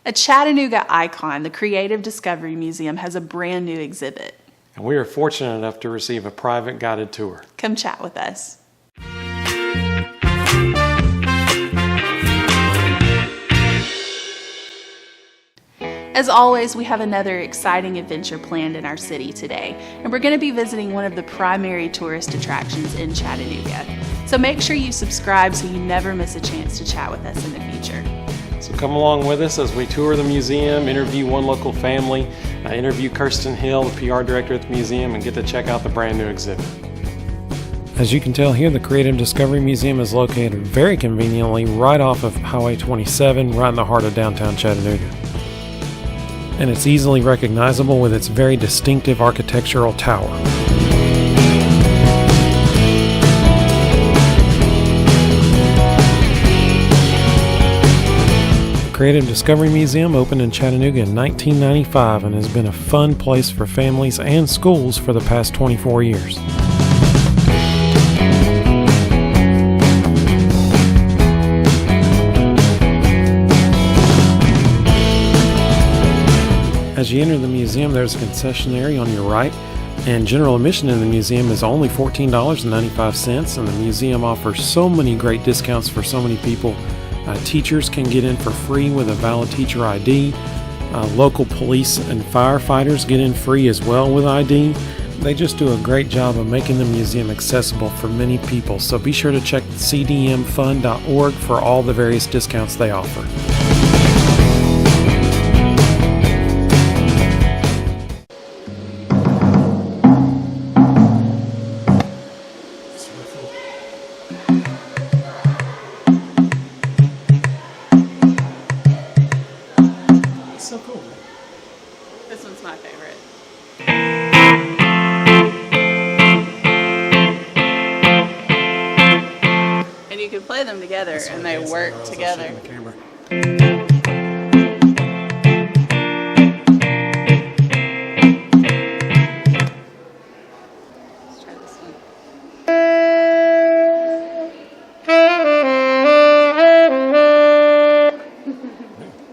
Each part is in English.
A Chattanooga icon, the Creative Discovery Museum has a brand new exhibit. And we are fortunate enough to receive a private guided tour. Come chat with us. As always, we have another exciting adventure planned in our city today, and we're going to be visiting one of the primary tourist attractions in Chattanooga. So make sure you subscribe so you never miss a chance to chat with us in the future. So come along with us as we tour the museum, interview one local family, interview Kirsten Hill, the PR director at the museum, and get to check out the brand new exhibit. As you can tell here, the Creative Discovery Museum is located very conveniently right off of Highway 27, right in the heart of downtown Chattanooga. And it's easily recognizable with its very distinctive architectural tower. The Creative Discovery Museum opened in Chattanooga in 1995 and has been a fun place for families and schools for the past 24 years. As you enter the museum, there's a concession area on your right, and general admission in the museum is only $14.95, and the museum offers so many great discounts for so many people. Teachers can get in for free with a valid teacher ID. Local police and firefighters get in free as well with ID. They just do a great job of making the museum accessible for many people, so be sure to check cdmfund.org for all the various discounts they offer. So cool. This one's my favorite. And you can play them together and they work together. Let's try this one.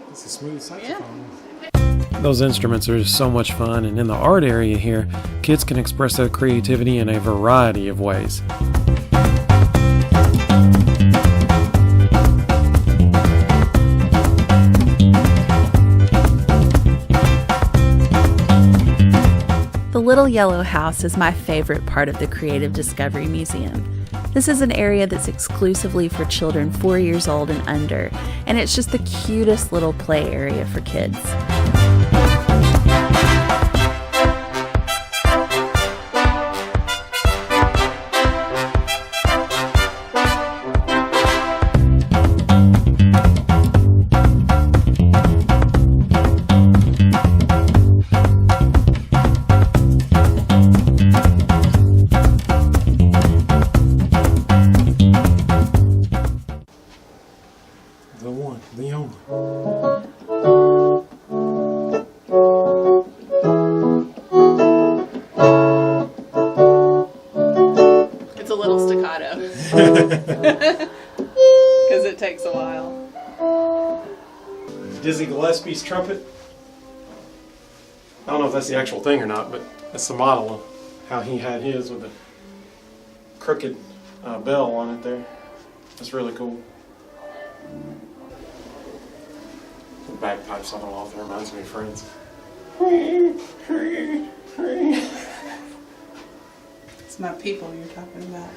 It's a smooth saxophone. Yeah. Those instruments are just so much fun, and in the art area here, kids can express their creativity in a variety of ways. The Little Yellow House is my favorite part of the Creative Discovery Museum. This is an area that's exclusively for children 4 years old and under, and it's just the cutest little play area for kids. The only. It's a little staccato. Because it takes a while. Dizzy Gillespie's trumpet. I don't know if that's the actual thing or not, but that's the model of how he had his with the crooked bell on it there. That's really cool. The bagpipes on off there reminds me of Friends. It's my people you're talking about.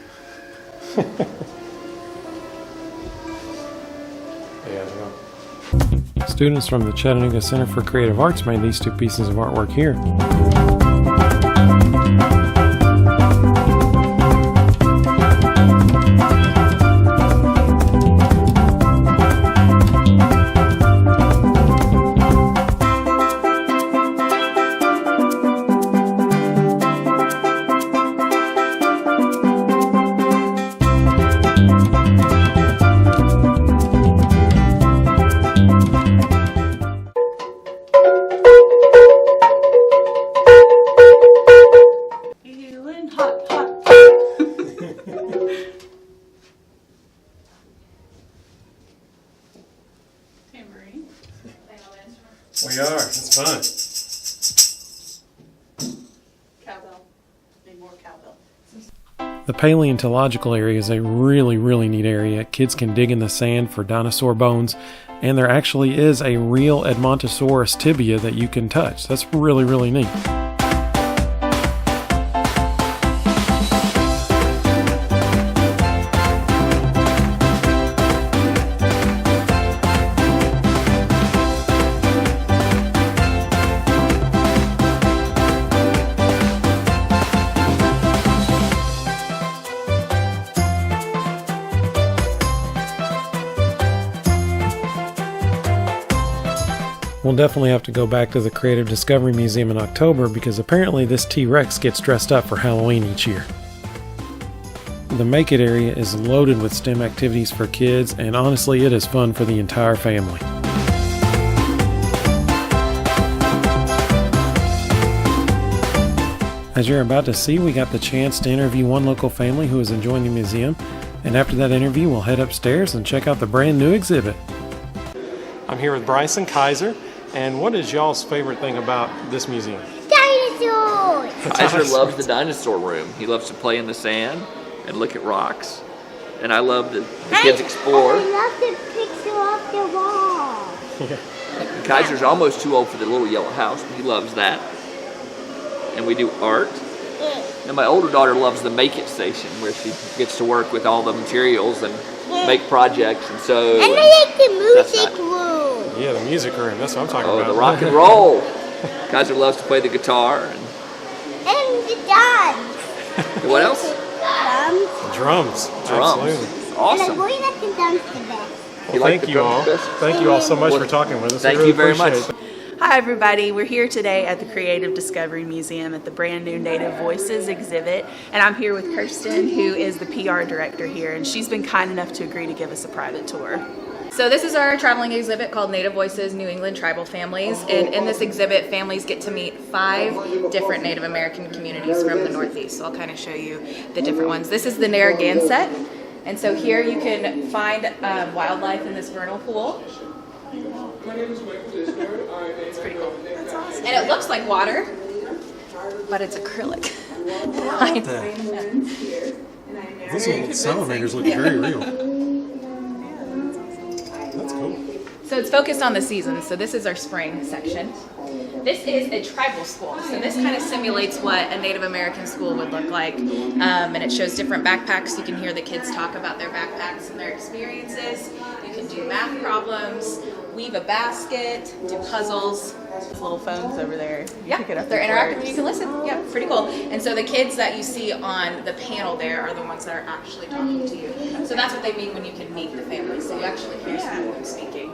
Yeah, students from the Chattanooga Center for Creative Arts made these two pieces of artwork here. We are. It's fun. Cowbell. Need more cowbell. The paleontological area is a really, really neat area. Kids can dig in the sand for dinosaur bones, and there actually is a real Edmontosaurus tibia that you can touch. That's really, really neat. We'll definitely have to go back to the Creative Discovery Museum in October because apparently this T-Rex gets dressed up for Halloween each year. The Make It area is loaded with STEM activities for kids, and honestly it is fun for the entire family. As you're about to see, we got the chance to interview one local family who is enjoying the museum, and after that interview we'll head upstairs and check out the brand new exhibit. I'm here with Bryson Kaiser. And what is y'all's favorite thing about this museum? Dinosaurs! Kaiser loves the dinosaur room. He loves to play in the sand and look at rocks. And I love the kids explore. I love the picture of the wall. Kaiser's almost too old for the little yellow house, but he loves that. And we do art. And my older daughter loves the Make It station, where she gets to work with all the materials and make projects and sew. And I like the music room. Yeah, the music room. That's what I'm talking about. Oh, the rock and roll. Kaiser loves to play the guitar. And the drums. And what else? Drums. Absolutely. Awesome. And I'm going at the drums the best. Well, thank you all. Thank you all so much for talking with us. Thank you very much. Hi everybody, we're here today at the Creative Discovery Museum at the brand new Native Voices exhibit, and I'm here with Kirsten, who is the PR director here, and she's been kind enough to agree to give us a private tour. So this is our traveling exhibit called Native Voices, New England Tribal Families, and in this exhibit families get to meet 5 different Native American communities from the Northeast. So I'll kind of show you the different ones. This is the Narragansett, and so here you can find wildlife in this vernal pool. It's pretty cool. That's awesome. And it looks like water, but it's acrylic. These little salamanders look very real. That's cool. So it's focused on the seasons. So this is our spring section. This is a tribal school. So this kind of simulates what a Native American school would look like. And it shows different backpacks. You can hear the kids talk about their backpacks and their experiences. You can do math problems, weave a basket, do puzzles. Little phones over there. Yeah, they're interactive and you can listen. Yeah, pretty cool. And so the kids that you see on the panel there are the ones that are actually talking to you. So that's what they mean when you can meet the family. So you actually hear some of them speaking.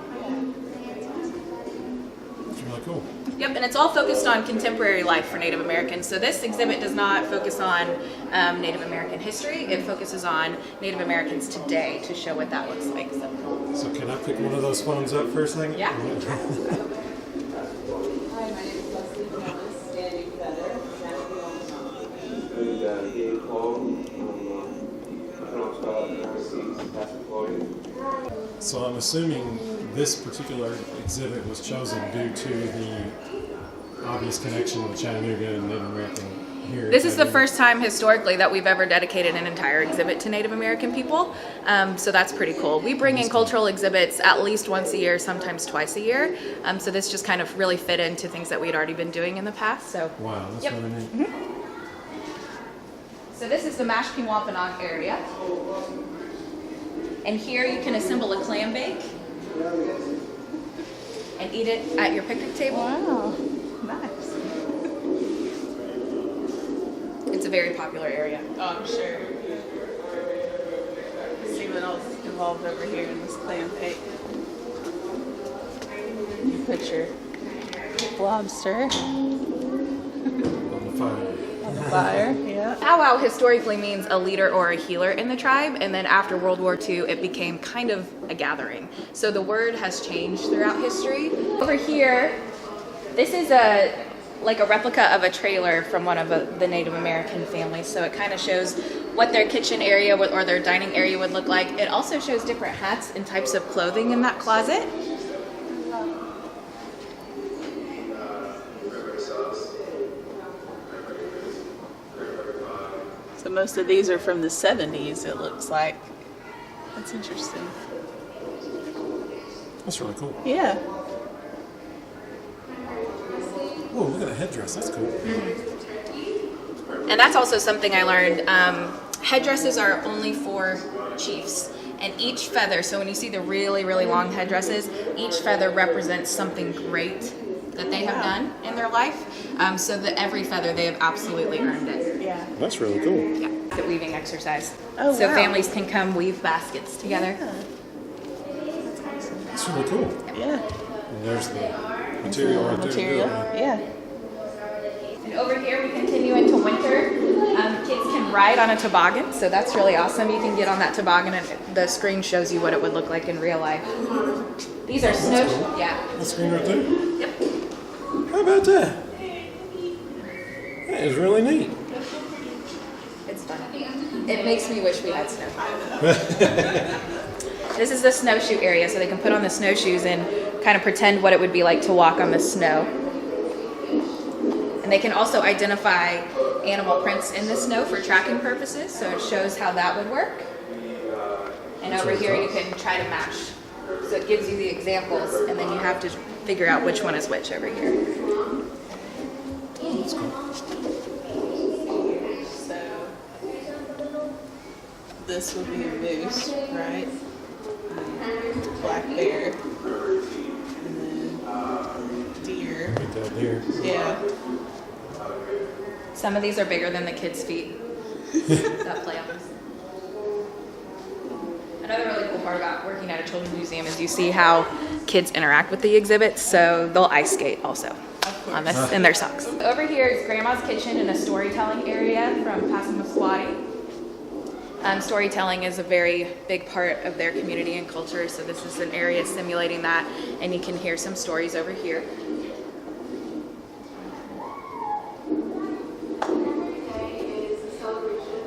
That's really cool. Yep, and it's all focused on contemporary life for Native Americans. So this exhibit does not focus on Native American history. It focuses on Native Americans today to show what that looks like. So can I pick one of those phones up for a second? Yeah. So I'm assuming this particular exhibit was chosen due to the obvious connection with Chattanooga and Native American here. This is the first time historically that we've ever dedicated an entire exhibit to Native American people. So that's pretty cool. We bring in cultural exhibits at least once a year, sometimes twice a year. So this just kind of really fit into things that we had already been doing in the past. So wow, that's yep. really neat. Mm-hmm. So this is the Mashpee-Wampanoag area. And here you can assemble a clam bake and eat it at your picnic table. Wow, nice. It's a very popular area. Oh, I'm sure. Let's see what else involved over here in this clam bake. You put your lobster On the fire. on the fire. Yeah. Powwow historically means a leader or a healer in the tribe, and then after World War II it became kind of a gathering. So the word has changed throughout history. Over here, this is like a replica of a trailer from one of the Native American families. So it kind of shows what their kitchen area or their dining area would look like. It also shows different hats and types of clothing in that closet. So most of these are from the 70s, it looks like. That's interesting. That's really cool. Yeah. Oh, look at the headdress. That's cool. And that's also something I learned. Headdresses are only for chiefs. And each feather, so when you see the really, really long headdresses, each feather represents something great that they have done in their life. So that every feather, they have absolutely earned it. Yeah. That's really cool. Yeah, the weaving exercise. Oh, so wow. families can come weave baskets together. That's really cool. Yeah. And there's the material right Material. there. Yeah. And over here, we continue into winter. Kids can ride on a toboggan, so that's really awesome. You can get on that toboggan, and the screen shows you what it would look like in real life. These are snow. Cool. Yeah. That screen right there? Yep. How about that? That is really neat. It's fun. It makes me wish we had snow. This is the snowshoe area, so they can put on the snowshoes and kind of pretend what it would be like to walk on the snow. And they can also identify animal prints in the snow for tracking purposes, so it shows how that would work. And over here you can try to match. So it gives you the examples, and then you have to figure out which one is which over here. That's cool. So this would be a moose, right? Black bear. And then deer. Right down here. Yeah. Some of these are bigger than the kids' feet that play on this. Another really cool part about working at a children's museum is you see how kids interact with the exhibits, so they'll ice skate also on this in their socks. Over here is Grandma's Kitchen in a storytelling area from Passamaquoddy. Storytelling is a very big part of their community and culture, so this is an area simulating that, and you can hear some stories over here.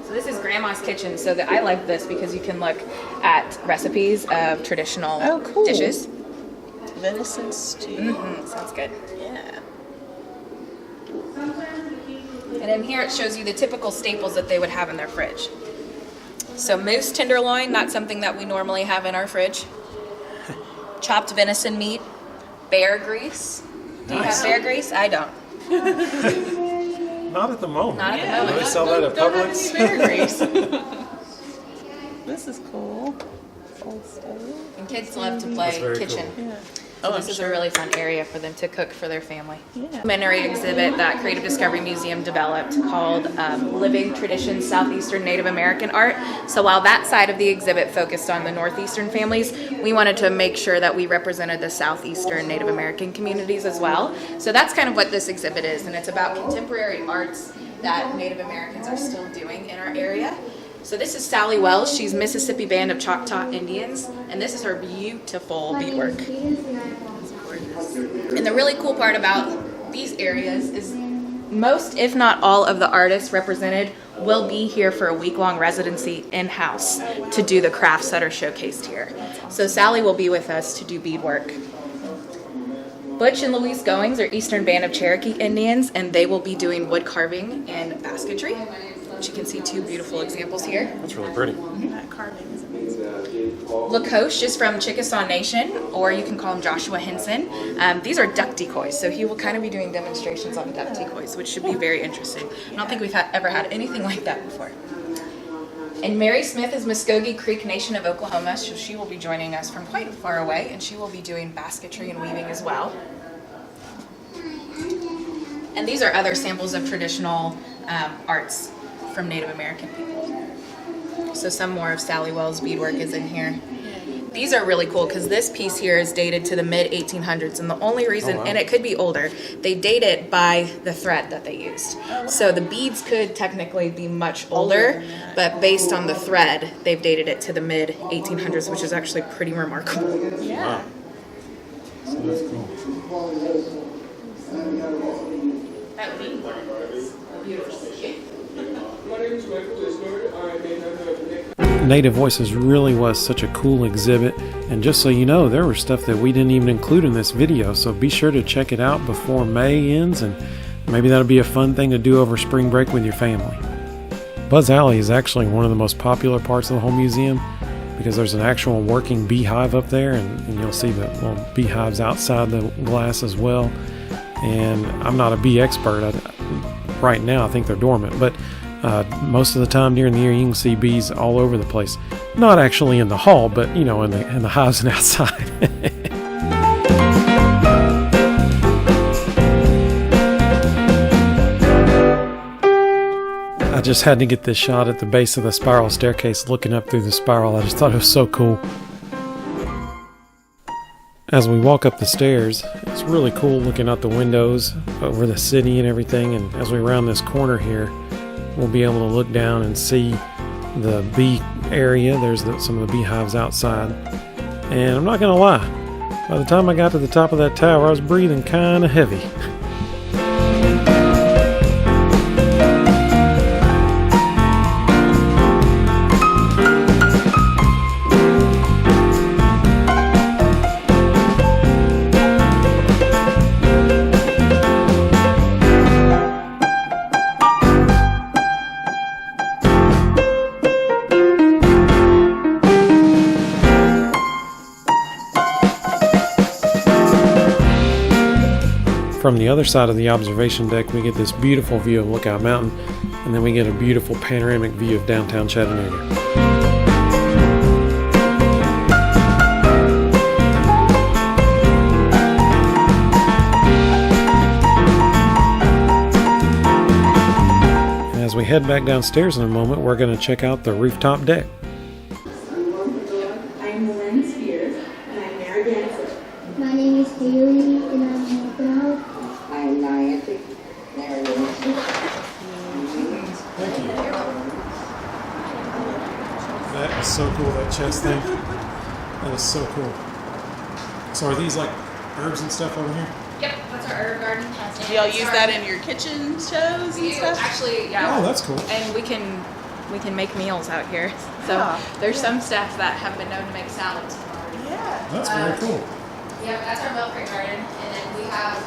This is Grandma's Kitchen, so that I like this because you can look at recipes of traditional cool. dishes. Venison stew. Sounds good. Yeah. And in here it shows you the typical staples that they would have in their fridge. So moose tenderloin, not something that we normally have in our fridge. Chopped venison meat, bear grease. Do you have bear grease? I don't. Not at the moment. Not at the Do moment. they sell that at Publix? This is cool. Old stove. And kids love to That's play very kitchen. cool. Yeah. So this is a really fun area for them to cook for their family. Yeah. Documentary exhibit that Creative Discovery Museum developed called Living Traditions Southeastern Native American Art. So while that side of the exhibit focused on the Northeastern families, we wanted to make sure that we represented the Southeastern Native American communities as well. So that's kind of what this exhibit is, and it's about contemporary arts that Native Americans are still doing in our area. So this is Sally Wells. She's Mississippi Band of Choctaw Indians, and this is her beautiful beadwork. And the really cool part about these areas is most, if not all, of the artists represented will be here for a week-long residency in-house to do the crafts that are showcased here. So Sally will be with us to do beadwork. Butch and Louise Goings are Eastern Band of Cherokee Indians, and they will be doing wood carving and basketry. You can see two beautiful examples here. That's really pretty. That carving is amazing. Lakosh is from Chickasaw Nation, or you can call him Joshua Henson. These are duck decoys, so he will kind of be doing demonstrations on duck decoys, which should be very interesting. I don't think we've ever had anything like that before. And Mary Smith is Muskogee Creek Nation of Oklahoma, so she will be joining us from quite far away, and she will be doing basketry and weaving as well. And these are other samples of traditional arts from Native American people. So some more of Sally Wells' beadwork is in here. These are really cool because this piece here is dated to the mid-1800s, and the only reason, and it could be older, they date it by the thread that they used. So the beads could technically be much older, but based on the thread, they've dated it to the mid-1800s, which is actually pretty remarkable. Yeah. Wow. So that's cool. That beadwork is beautiful. Native Voices really was such a cool exhibit, and just so you know, there was stuff that we didn't even include in this video, so be sure to check it out before May ends, and maybe that'll be a fun thing to do over spring break with your family. Buzz Alley is actually one of the most popular parts of the whole museum because there's an actual working beehive up there, and you'll see the little beehives outside the glass as well. And I'm not a bee expert. Right now, I think they're dormant, but most of the time during the year, you can see bees all over the place. Not actually in the hall, but in the hives and outside. I just had to get this shot at the base of the spiral staircase, looking up through the spiral. I just thought it was so cool. As we walk up the stairs, it's really cool looking out the windows over the city and everything. And as we round this corner here, we'll be able to look down and see the bee area. There's some of the beehives outside. And I'm not going to lie, by the time I got to the top of that tower, I was breathing kind of heavy. From the other side of the observation deck, we get this beautiful view of Lookout Mountain, and then we get a beautiful panoramic view of downtown Chattanooga. And as we head back downstairs in a moment, we're going to check out the rooftop deck. I'm the Lens here, and I'm Mary Dancer. My name is Haley, and I'm helping out. I'm Niantic. Mary Dancer. Thank you. That is so cool, that chest thing. That is so cool. So are these like herbs and stuff over here? Yep, that's our herb garden. Do y'all use that in your kitchen shows and stuff? Actually, yeah. Oh, that's cool. And we can make meals out here. So Yeah. there's some staff that have been known to make salads. Yeah. That's very cool. Yep, that's our milk crate garden, and then we have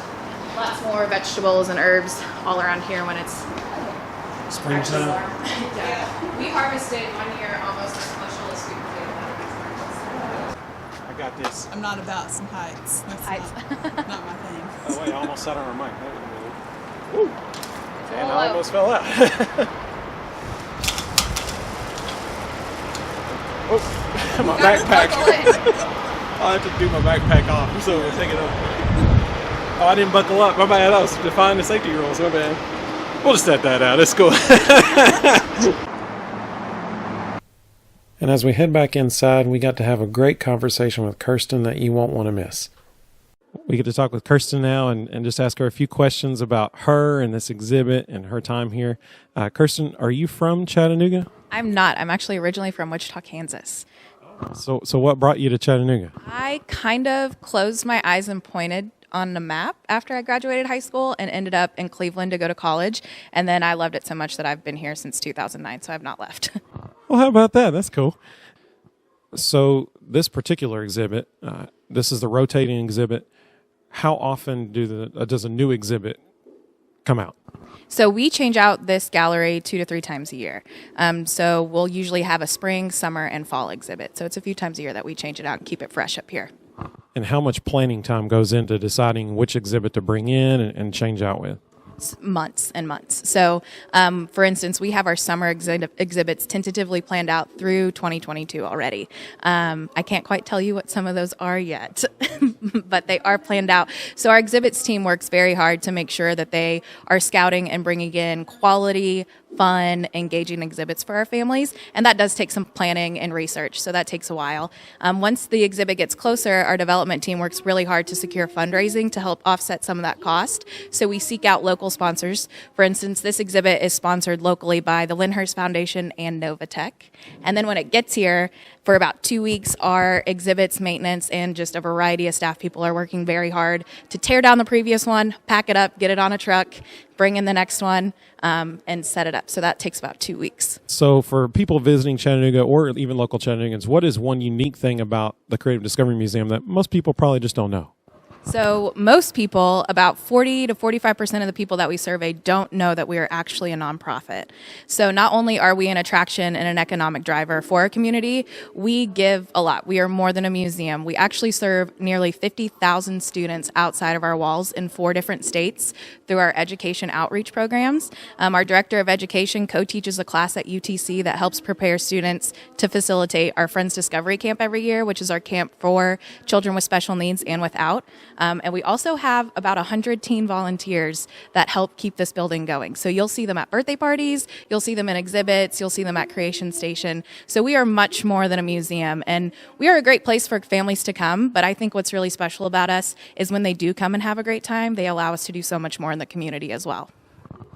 lots more vegetables and herbs all around here when it's actually Springtime. warm. Yeah. We harvested one year almost as much as sweet potato. I got this. I'm not about some heights. That's Heights. not my thing. Oh wait, I almost sat on our mic. Woo! And Hello. I almost fell out. Oh, my backpack. I'll have to do my backpack off, so we'll take it off. Oh, I didn't buckle up. My bad. I was defying the safety rules. My bad. We'll just set that out. It's cool. And as we head back inside, we got to have a great conversation with Kirsten that you won't want to miss. We get to talk with Kirsten now and just ask her a few questions about her and this exhibit and her time here. Kirsten, are you from Chattanooga? I'm not. I'm actually originally from Wichita, Kansas. So what brought you to Chattanooga? I kind of closed my eyes and pointed on the map after I graduated high school and ended up in Cleveland to go to college. And then I loved it so much that I've been here since 2009, so I've not left. Well, how about that? That's cool. So this particular exhibit, this is the rotating exhibit. How often does a new exhibit come out? So we change out this gallery 2 to 3 times a year. So we'll usually have a spring, summer, and fall exhibit. So it's a few times a year that we change it out and keep it fresh up here. And how much planning time goes into deciding which exhibit to bring in and change out with? Months and months. So, for instance, we have our summer exhibits tentatively planned out through 2022 already. I can't quite tell you what some of those are yet, but they are planned out. So our exhibits team works very hard to make sure that they are scouting and bringing in quality, fun, engaging exhibits for our families. And that does take some planning and research, so that takes a while. Once the exhibit gets closer, our development team works really hard to secure fundraising to help offset some of that cost. So we seek out local sponsors. For instance, this exhibit is sponsored locally by the Lyndhurst Foundation and Novatech. And then when it gets here, for about 2 weeks, our exhibits, maintenance, and just a variety of staff people are working very hard to tear down the previous one, pack it up, get it on a truck, bring in the next one, and set it up. So that takes about 2 weeks. So for people visiting Chattanooga or even local Chattanoogans, what is one unique thing about the Creative Discovery Museum that most people probably just don't know? So most people, about 40 to 45% of the people that we survey don't know that we are actually a nonprofit. So not only are we an attraction and an economic driver for our community, we give a lot. We are more than a museum. We actually serve nearly 50,000 students outside of our walls in 4 different states through our education outreach programs. Our director of education co-teaches a class at UTC that helps prepare students to facilitate our Friends Discovery Camp every year, which is our camp for children with special needs and without. And we also have about 100 teen volunteers that help keep this building going. So you'll see them at birthday parties, you'll see them in exhibits, you'll see them at Creation Station. So we are much more than a museum, and we are a great place for families to come. But I think what's really special about us is when they do come and have a great time, they allow us to do so much more in the community as well.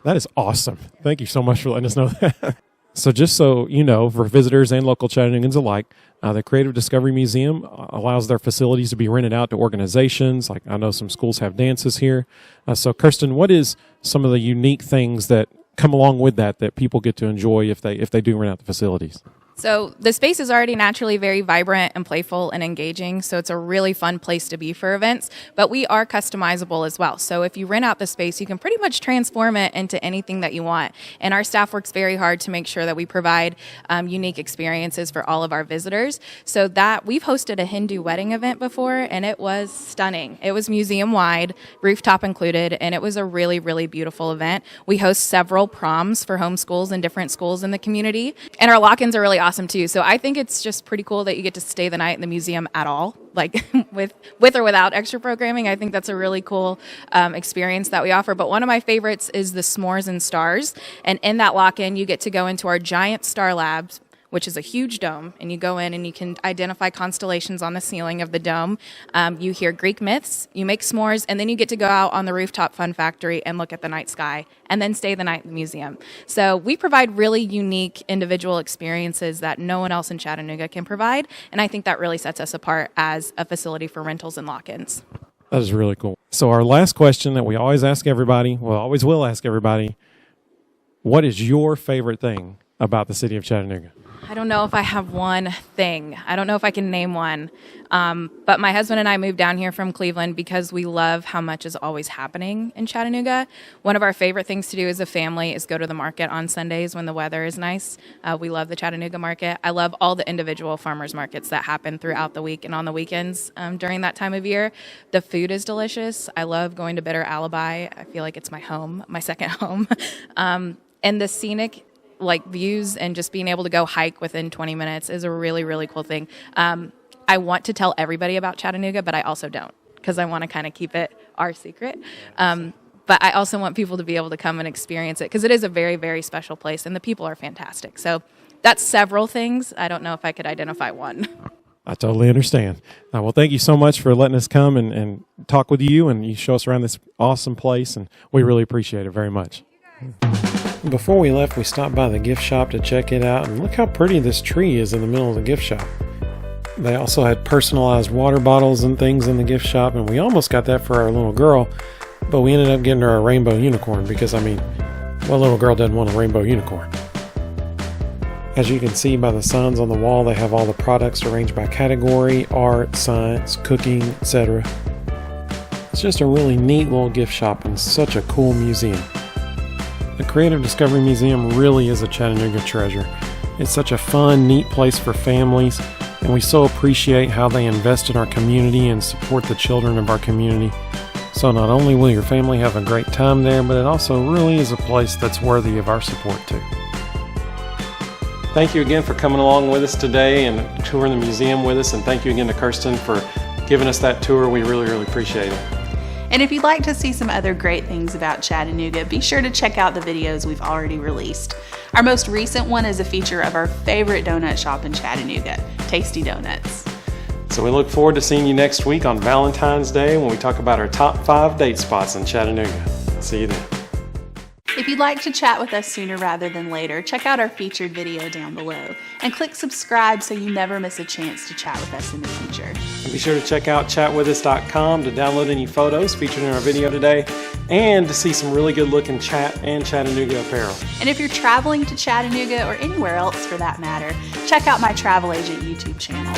That is awesome. Thank you so much for letting us know that. So just so you know, for visitors and local Chattanoogans alike, the Creative Discovery Museum allows their facilities to be rented out to organizations. Like I know some schools have dances here. So Kirsten, what is some of the unique things that come along with that people get to enjoy if they do rent out the facilities? So the space is already naturally very vibrant and playful and engaging, so it's a really fun place to be for events, but we are customizable as well. So if you rent out the space, you can pretty much transform it into anything that you want. And our staff works very hard to make sure that we provide unique experiences for all of our visitors. So that we've hosted a Hindu wedding event before, and it was stunning. It was museum-wide, rooftop included, and it was a really, really beautiful event. We host several proms for homeschools and different schools in the community, and our lock-ins are really awesome too. So I think it's just pretty cool that you get to stay the night in the museum at all, like with or without extra programming. I think that's a really cool experience that we offer. But one of my favorites is the S'mores and Stars. And in that lock-in, you get to go into our giant star labs, which is a huge dome, and you go in and you can identify constellations on the ceiling of the dome. You hear Greek myths, you make s'mores, and then you get to go out on the rooftop fun factory and look at the night sky, and then stay the night in the museum. So we provide really unique individual experiences that no one else in Chattanooga can provide, and I think that really sets us apart as a facility for rentals and lock-ins. That is really cool. So our last question that we always ask everybody, always will ask everybody, what is your favorite thing about the city of Chattanooga? I don't know if I have one thing. I don't know if I can name one. But my husband and I moved down here from Cleveland because we love how much is always happening in Chattanooga. One of our favorite things to do as a family is go to the market on Sundays when the weather is nice. We love the Chattanooga market. I love all the individual farmers markets that happen throughout the week and on the weekends during that time of year. The food is delicious. I love going to Bitter Alibi. I feel like it's my home, my second home. And the scenic views and just being able to go hike within 20 minutes is a really, really cool thing. I want to tell everybody about Chattanooga, but I also don't, because I want to kind of keep it our secret. But I also want people to be able to come and experience it, because it is a very, very special place, and the people are fantastic. So that's several things. I don't know if I could identify one. I totally understand. Well, thank you so much for letting us come and talk with you, and you show us around this awesome place, and we really appreciate it very much. Before we left, we stopped by the gift shop to check it out, and look how pretty this tree is in the middle of the gift shop. They also had personalized water bottles and things in the gift shop, and we almost got that for our little girl, but we ended up getting her a rainbow unicorn because, what little girl doesn't want a rainbow unicorn? As you can see by the signs on the wall, they have all the products arranged by category, art, science, cooking, etc. It's just a really neat little gift shop and such a cool museum. The Creative Discovery Museum really is a Chattanooga treasure. It's such a fun, neat place for families, and we so appreciate how they invest in our community and support the children of our community. So not only will your family have a great time there, but it also really is a place that's worthy of our support too. Thank you again for coming along with us today and touring the museum with us, and thank you again to Kirsten for giving us that tour. We really, really appreciate it. And if you'd like to see some other great things about Chattanooga, be sure to check out the videos we've already released. Our most recent one is a feature of our favorite donut shop in Chattanooga, Tasty Donuts. So we look forward to seeing you next week on Valentine's Day when we talk about our top 5 date spots in Chattanooga. See you then. If you'd like to chat with us sooner rather than later, check out our featured video down below and click subscribe so you never miss a chance to chat with us in the future. And be sure to check out chatwithus.com to download any photos featured in our video today and to see some really good looking Chatt and Chattanooga apparel. And if you're traveling to Chattanooga or anywhere else for that matter, check out my travel agent YouTube channel.